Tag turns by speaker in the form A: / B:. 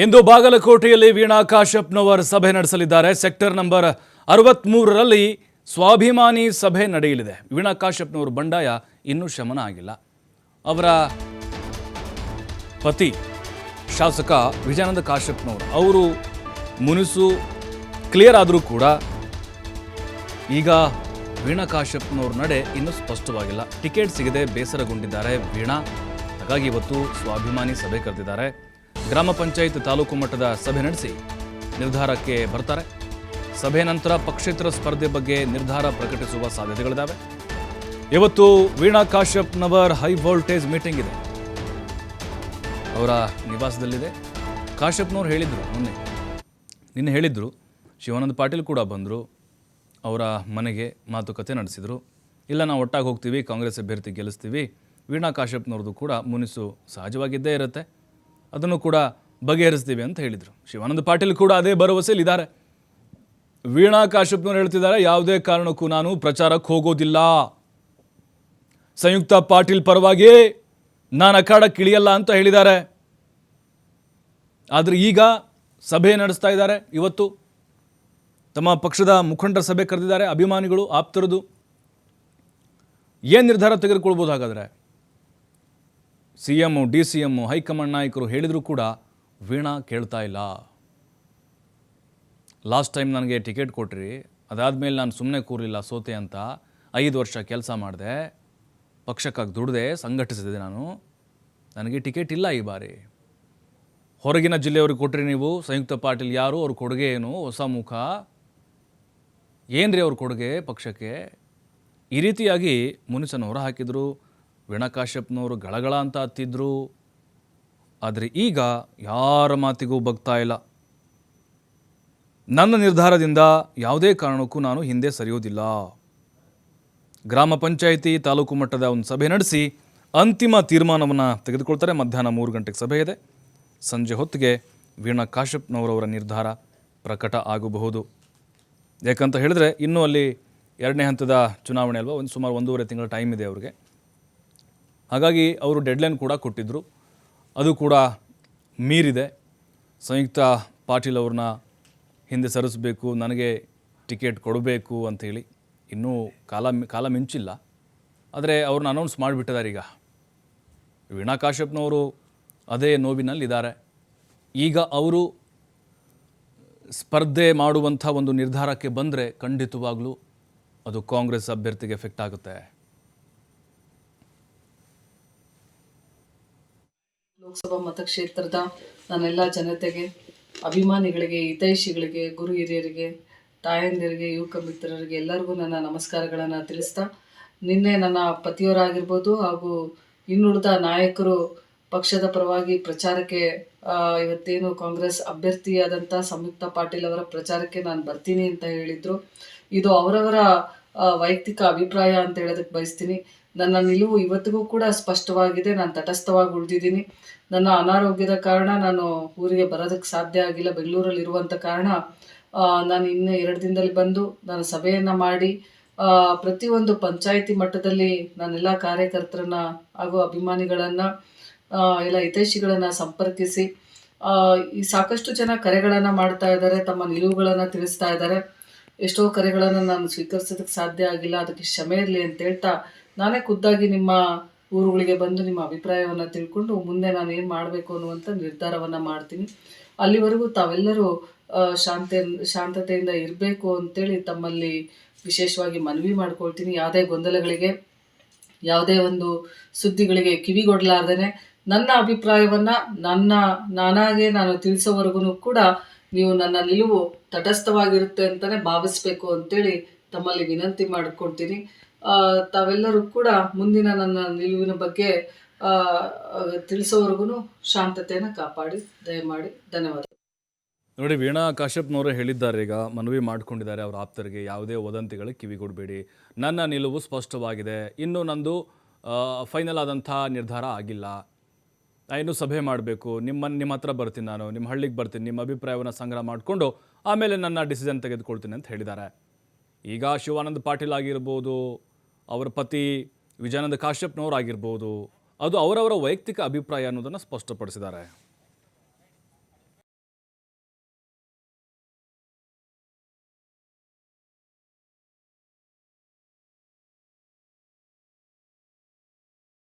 A: ಇಂದು ಬಾಗಲಕೋಟೆಯಲ್ಲಿ ವೀಣಾ ಕಾಶ್ಯಪ್ನವರ್ ಸಭೆ ನಡೆಸಲಿದ್ದಾರೆ. ಸೆಕ್ಟರ್ ನಂಬರ್ 63ರಲ್ಲಿ ಸ್ವಾಭಿಮಾನಿ ಸಭೆ ನಡೆಯಲಿದೆ. ವೀಣಾ ಕಾಶ್ಯಪ್ನವರ ಬಂಡಾಯ ಇನ್ನೂ ಶಮನ ಆಗಿಲ್ಲ. ಅವರ ಪತಿ ಶಾಸಕ ವಿಜಯಾನಂದ ಕಾಶ್ಯಪ್ನವರು ಅವರು ಮುನಿಸು ಕ್ಲಿಯರ್ ಆದರೂ ಕೂಡ ಈಗ ವೀಣಾ ಕಾಶ್ಯಪ್ನವ್ರ ನಡೆ ಇನ್ನೂ ಸ್ಪಷ್ಟವಾಗಿಲ್ಲ. ಟಿಕೆಟ್ ಸಿಗದೆ ಬೇಸರಗೊಂಡಿದ್ದಾರೆ ವೀಣಾ. ಹಾಗಾಗಿ ಇವತ್ತು ಸ್ವಾಭಿಮಾನಿ ಸಭೆ ಕರೆದಿದ್ದಾರೆ. ಗ್ರಾಮ ಪಂಚಾಯತ್ ತಾಲೂಕು ಮಟ್ಟದ ಸಭೆ ನಡೆಸಿ ನಿರ್ಧಾರಕ್ಕೆ ಬರ್ತಾರೆ. ಸಭೆ ನಂತರ ಪಕ್ಷೇತರ ಸ್ಪರ್ಧೆ ಬಗ್ಗೆ ನಿರ್ಧಾರ ಪ್ರಕಟಿಸುವ ಸಾಧ್ಯತೆಗಳಿದ್ದಾವೆ. ಇವತ್ತು ವೀಣಾ ಕಾಶ್ಯಪ್ನವರ್ ಹೈ ವೋಲ್ಟೇಜ್ ಮೀಟಿಂಗ್ ಇದೆ, ಅವರ ನಿವಾಸದಲ್ಲಿದೆ. ಕಾಶ್ಯಪ್ನವ್ರು ಹೇಳಿದರು, ನಿನ್ನೆ ಹೇಳಿದರು, ಶಿವಾನಂದ ಪಾಟೀಲ್ ಕೂಡ ಬಂದರು, ಅವರ ಮನೆಗೆ ಮಾತುಕತೆ ನಡೆಸಿದರು. ಇಲ್ಲ, ನಾವು ಒಟ್ಟಾಗಿ ಹೋಗ್ತೀವಿ, ಕಾಂಗ್ರೆಸ್ ಅಭ್ಯರ್ಥಿ ಗೆಲ್ಲಿಸ್ತೀವಿ. ವೀಣಾ ಕಾಶ್ಯಪ್ನವ್ರದ್ದು ಕೂಡ ಮುನಿಸು ಸಹಜವಾಗಿದ್ದೇ ಇರುತ್ತೆ, ಅದನ್ನು ಕೂಡ ಬಗೆಹರಿಸ್ತೀವಿ ಅಂತ ಹೇಳಿದರು. ಶಿವಾನಂದ ಪಾಟೀಲ್ ಕೂಡ ಅದೇ ಭರವಸೆಯಲ್ಲಿದ್ದಾರೆ. ವೀಣಾ ಕಾಶ್ಯಪ್ನವ್ರು ಹೇಳ್ತಿದ್ದಾರೆ, ಯಾವುದೇ ಕಾರಣಕ್ಕೂ ನಾನು ಪ್ರಚಾರಕ್ಕೆ ಹೋಗೋದಿಲ್ಲ, ಸಂಯುಕ್ತ ಪಾಟೀಲ್ ಪರವಾಗಿ ನಾನು ಅಖಾಡಕ್ಕೆ ಇಳಿಯಲ್ಲ ಅಂತ ಹೇಳಿದ್ದಾರೆ. ಆದರೆ ಈಗ ಸಭೆ ನಡೆಸ್ತಾ ಇದ್ದಾರೆ. ಇವತ್ತು ತಮ್ಮ ಪಕ್ಷದ ಮುಖಂಡರ ಸಭೆ ಕರೆದಿದ್ದಾರೆ, ಅಭಿಮಾನಿಗಳು, ಆಪ್ತರದು. ಏನು ನಿರ್ಧಾರ ತೆಗೆದುಕೊಳ್ಬೋದು? ಹಾಗಾದರೆ CM, DCM, ಹೈಕಮಾಂಡ್ ನಾಯಕರು ಹೇಳಿದರೂ ಕೂಡ ವೀಣಾ ಕೇಳ್ತಾ ಇಲ್ಲ. ಲಾಸ್ಟ್ ಟೈಮ್ ನನಗೆ ಟಿಕೆಟ್ ಕೊಟ್ರಿ, ಅದಾದಮೇಲೆ ನಾನು ಸುಮ್ಮನೆ ಕೂರಲಿಲ್ಲ, ಸೋತೆ ಅಂತ 5 ವರ್ಷ ಕೆಲಸ ಮಾಡಿದೆ, ಪಕ್ಷಕ್ಕಾಗಿ ದುಡಿದೆ, ಸಂಘಟಿಸಿದೆ. ನನಗೆ ಟಿಕೆಟ್ ಇಲ್ಲ ಈ ಬಾರಿ. ಹೊರಗಿನ ಜಿಲ್ಲೆಯವ್ರಿಗೆ ಕೊಟ್ರಿ ನೀವು, ಸಂಯುಕ್ತ ಪಾಟೀಲ್ ಯಾರು, ಅವ್ರ ಕೊಡುಗೆ ಏನು, ಹೊಸ ಮುಖ ಏನ್ರಿ ಅವ್ರ ಕೊಡುಗೆ ಪಕ್ಷಕ್ಕೆ? ಈ ರೀತಿಯಾಗಿ ಮುನಿಸನ್ನು ಹೊರ ಹಾಕಿದ್ರು. ವೀಣಾ ಕಾಶ್ಯಪ್ನವರು ಗಳಗಳ ಅಂತ ಹತ್ತಿದ್ರು. ಆದರೆ ಈಗ ಯಾರ ಮಾತಿಗೂ ಬಗ್ತಾ ಇಲ್ಲ. ನನ್ನ ನಿರ್ಧಾರದಿಂದ ಯಾವುದೇ ಕಾರಣಕ್ಕೂ ನಾನು ಹಿಂದೆ ಸರಿಯೋದಿಲ್ಲ. ಗ್ರಾಮ ಪಂಚಾಯಿತಿ ತಾಲೂಕು ಮಟ್ಟದ ಒಂದು ಸಭೆ ನಡೆಸಿ ಅಂತಿಮ ತೀರ್ಮಾನವನ್ನು ತೆಗೆದುಕೊಳ್ತಾರೆ. ಮಧ್ಯಾಹ್ನ 3 ಗಂಟೆಗೆ ಸಭೆ ಇದೆ. ಸಂಜೆ ಹೊತ್ತಿಗೆ ವೀಣಾ ಕಾಶ್ಯಪ್ನವರವರ ನಿರ್ಧಾರ ಪ್ರಕಟ ಆಗಬಹುದು. ಯಾಕಂತ ಹೇಳಿದ್ರೆ ಇನ್ನೂ ಅಲ್ಲಿ 2ನೇ ಹಂತದ ಚುನಾವಣೆ ಅಲ್ವಾ, ಸುಮಾರು 1.5 ತಿಂಗಳ ಟೈಮ್ ಇದೆ ಅವ್ರಿಗೆ. ಹಾಗಾಗಿ ಅವರು ಡೆಡ್ಲೈನ್ ಕೂಡ ಕೊಟ್ಟಿದ್ದರು, ಅದು ಕೂಡ ಮೀರಿದೆ. ಸಂಯುಕ್ತ ಪಾಟೀಲ್ ಅವ್ರನ್ನ ಹಿಂದೆ ಸರಿಸಬೇಕು, ನನಗೆ ಟಿಕೆಟ್ ಕೊಡಬೇಕು ಅಂಥೇಳಿ ಇನ್ನೂ ಕಾಲ ಮಿಂಚಿಲ್ಲ. ಆದರೆ ಅವ್ರನ್ನ ಅನೌನ್ಸ್ ಮಾಡಿಬಿಟ್ಟಿದ್ದಾರೆ. ಈಗ ವೀಣಾ ಕಾಶ್ಯಪ್ನವರು ಅದೇ ನೋವಿನಲ್ಲಿದ್ದಾರೆ. ಈಗ ಅವರು ಸ್ಪರ್ಧೆ ಮಾಡುವಂಥ ಒಂದು ನಿರ್ಧಾರಕ್ಕೆ ಬಂದರೆ ಖಂಡಿತವಾಗ್ಲೂ ಅದು ಕಾಂಗ್ರೆಸ್ ಅಭ್ಯರ್ಥಿಗೆ ಎಫೆಕ್ಟ್ ಆಗುತ್ತೆ.
B: ಲೋಕಸಭಾ ಮತಕ್ಷೇತ್ರದ ನನ್ನೆಲ್ಲ ಜನತೆಗೆ, ಅಭಿಮಾನಿಗಳಿಗೆ, ಹಿತೈಷಿಗಳಿಗೆ, ಗುರು ಹಿರಿಯರಿಗೆ, ತಾಯಂದಿರಿಗೆ, ಯುವಕ ಮಿತ್ರರಿಗೆ ಎಲ್ಲರಿಗೂ ನನ್ನ ನಮಸ್ಕಾರಗಳನ್ನು ತಿಳಿಸ್ತಾ, ನಿನ್ನೆ ನನ್ನ ಪತಿಯವರಾಗಿರ್ಬೋದು ಹಾಗೂ ಇನ್ನುಳಿದ ನಾಯಕರು ಪಕ್ಷದ ಪರವಾಗಿ ಪ್ರಚಾರಕ್ಕೆ ಇವತ್ತೇನು ಕಾಂಗ್ರೆಸ್ ಅಭ್ಯರ್ಥಿಯಾದಂಥ ಸಂಯುಕ್ತ ಪಾಟೀಲ್ ಅವರ ಪ್ರಚಾರಕ್ಕೆ ನಾನು ಬರ್ತೀನಿ ಅಂತ ಹೇಳಿದರು. ಇದು ಅವರವರ ವೈಯಕ್ತಿಕ ಅಭಿಪ್ರಾಯ ಅಂತ ಹೇಳೋದಕ್ಕೆ ಬಯಸ್ತೀನಿ. ನನ್ನ ನಿಲುವು ಇವತ್ತಿಗೂ ಕೂಡ ಸ್ಪಷ್ಟವಾಗಿದೆ. ನಾನು ತಟಸ್ಥವಾಗಿ ಉಳಿದಿದ್ದೀನಿ. ನನ್ನ ಅನಾರೋಗ್ಯದ ಕಾರಣ ನಾನು ಊರಿಗೆ ಬರೋದಕ್ಕೆ ಸಾಧ್ಯ ಆಗಿಲ್ಲ. ಬೆಂಗಳೂರಲ್ಲಿ ಇರುವಂಥ ಕಾರಣ ನಾನು ಇನ್ನು 2 ದಿನದಲ್ಲಿ ಬಂದು ನಾನು ಸಭೆಯನ್ನು ಮಾಡಿ ಪ್ರತಿಯೊಂದು ಪಂಚಾಯಿತಿ ಮಟ್ಟದಲ್ಲಿ ನಾನೆಲ್ಲ ಕಾರ್ಯಕರ್ತರನ್ನ ಹಾಗೂ ಅಭಿಮಾನಿಗಳನ್ನು, ಎಲ್ಲ ಹಿತೈಷಿಗಳನ್ನು ಸಂಪರ್ಕಿಸಿ ಈ ಸಾಕಷ್ಟು ಜನ ಕರೆಗಳನ್ನು ಮಾಡ್ತಾ ಇದ್ದಾರೆ, ತಮ್ಮ ನಿಲುವುಗಳನ್ನು ತಿಳಿಸ್ತಾ ಇದ್ದಾರೆ. ಎಷ್ಟೋ ಕರೆಗಳನ್ನು ನಾನು ಸ್ವೀಕರಿಸೋದಕ್ಕೆ ಸಾಧ್ಯ ಆಗಿಲ್ಲ, ಅದಕ್ಕೆ ಕ್ಷಮೆ ಇರಲಿ ಅಂತ ಹೇಳ್ತಾ, ನಾನೇ ಖುದ್ದಾಗಿ ನಿಮ್ಮ ಊರುಗಳಿಗೆ ಬಂದು ನಿಮ್ಮ ಅಭಿಪ್ರಾಯವನ್ನು ತಿಳ್ಕೊಂಡು ಮುಂದೆ ನಾನು ಏನು ಮಾಡಬೇಕು ಅನ್ನುವಂಥ ನಿರ್ಧಾರವನ್ನು ಮಾಡ್ತೀನಿ. ಅಲ್ಲಿವರೆಗೂ ತಾವೆಲ್ಲರೂ ಶಾಂತತೆಯಿಂದ ಇರಬೇಕು ಅಂತೇಳಿ ತಮ್ಮಲ್ಲಿ ವಿಶೇಷವಾಗಿ ಮನವಿ ಮಾಡ್ಕೊಳ್ತೀನಿ. ಯಾವುದೇ ಗೊಂದಲಗಳಿಗೆ, ಯಾವುದೇ ಒಂದು ಸುದ್ದಿಗಳಿಗೆ ಕಿವಿಗೊಡಲಾರ್ದೇ ನನ್ನ ಅಭಿಪ್ರಾಯವನ್ನು ನಾನಾಗೆ ನಾನು ತಿಳಿಸೋವರೆಗೂ ಕೂಡ ನೀವು ನನ್ನ ನಿಲುವು ತಟಸ್ಥವಾಗಿರುತ್ತೆ ಅಂತಲೇ ಭಾವಿಸ್ಬೇಕು ಅಂತೇಳಿ ತಮ್ಮಲ್ಲಿ ವಿನಂತಿ ಮಾಡಿಕೊಳ್ತೀನಿ. ತಾವೆಲ್ಲರೂ ಕೂಡ ಮುಂದಿನ ನನ್ನ ನಿಲುವಿನ ಬಗ್ಗೆ ತಿಳಿಸೋವರೆಗೂ ಶಾಂತತೆಯನ್ನು ಕಾಪಾಡಿ ದಯಮಾಡಿ. ಧನ್ಯವಾದ.
A: ನೋಡಿ, ವೀಣಾ ಕಾಶ್ಯಪ್ನವರೇ ಹೇಳಿದ್ದಾರೆ, ಈಗ ಮನವಿ ಮಾಡಿಕೊಂಡಿದ್ದಾರೆ ಅವರ ಆಪ್ತರಿಗೆ, ಯಾವುದೇ ವದಂತಿಗಳಿಗೆ ಕಿವಿಗೊಡಬೇಡಿ, ನನ್ನ ನಿಲುವು ಸ್ಪಷ್ಟವಾಗಿದೆ, ಇನ್ನೂ ನಂದು ಫೈನಲ್ ಆದಂಥ ನಿರ್ಧಾರ ಆಗಿಲ್ಲ, ಇನ್ನೂ ಸಭೆ ಮಾಡಬೇಕು, ನಿಮ್ಮ ಹತ್ರ ಬರ್ತೀನಿ, ನಾನು ನಿಮ್ಮ ಹಳ್ಳಿಗೆ ಬರ್ತೀನಿ, ನಿಮ್ಮ ಅಭಿಪ್ರಾಯವನ್ನು ಸಂಗ್ರಹ ಮಾಡಿಕೊಂಡು ಆಮೇಲೆ ನನ್ನ ಡಿಸಿಷನ್ ತೆಗೆದುಕೊಳ್ತೀನಿ ಅಂತ ಹೇಳಿದ್ದಾರೆ. ಈಗ ಶಿವಾನಂದ ಪಾಟೀಲ್ ಆಗಿರ್ಬೋದು, ಅವರ ಪತಿ ವಿಜಯಾನಂದ ಕಾಶ್ಯಪ್ನವರಾಗಿರ್ಬೋದು, ಅದು ಅವರವರ ವೈಯಕ್ತಿಕ ಅಭಿಪ್ರಾಯ ಅನ್ನೋದನ್ನು ಸ್ಪಷ್ಟಪಡಿಸಿದ್ದಾರೆ.